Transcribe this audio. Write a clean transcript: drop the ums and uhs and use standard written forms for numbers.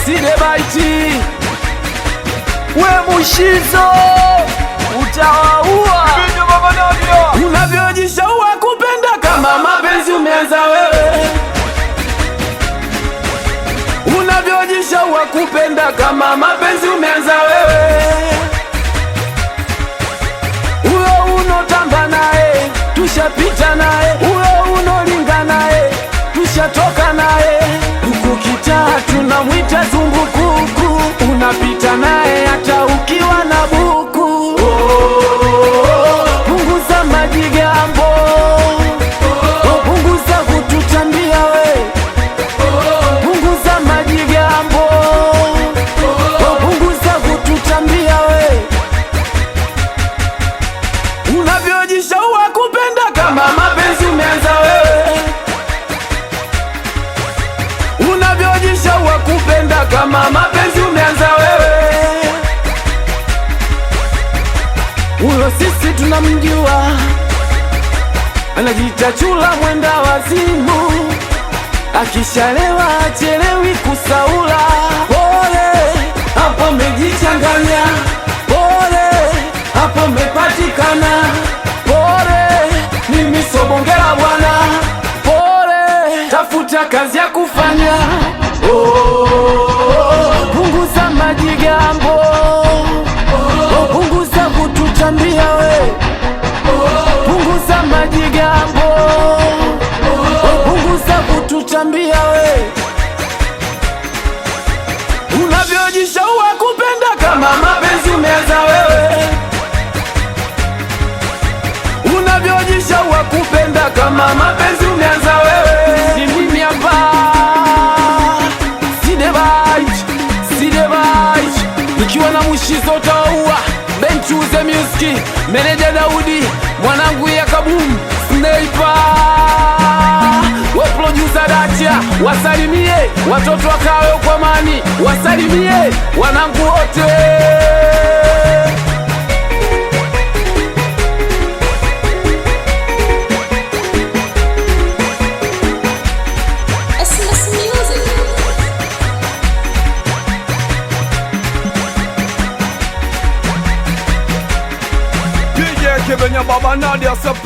Sidebaiti we Mushizo utawaua. Unavyojishaua kupenda kama mapenzi umeanza wewe. Unavyojishaua kupenda kama mapenzi umeanza wewe. Uyo unotamba naye tushapita naye, uyo unolinga naye tushatoka naye. Huku kitaa tunamwita zumbukuku, unapita naye hata ukiwa na buku. Punguza majigambo, punguza kututambia we. Punguza majigambo, punguza kututambia we. Unavyojishaua kupenda kama mapenzi umeanza wewe. Unavyojishaua kupenda kama mapenzi umeanza wewe. Uyo sisi tunamjua, anajiita chula mwenda wazimu, akishalewa achelewi kusaula. Pole hapo mejichanganya, pole hapo mepatikana. Pole mimi sobongela bwana, pole tafuta kazi ya kufanya. Punguza majigambo, punguza kututambia we. Punguza majigambo, punguza kututambia we. Unavyojishaua kupenda kama mapenzi umeanza wewe. Unavyojishaua kupenda kama mapenzi umeanza wewe. Ni mimi hapa Sidebaiti nikiwa na Mushizo utawaua. Benchuze Music, meneja Daudi, mwanangu ya Kabum, Sniper, we producer Dacha. Wasalimie watoto wakawe kwa mani, wasalimie wanangu wote. DJ Kevin ya Baba Nadia supply.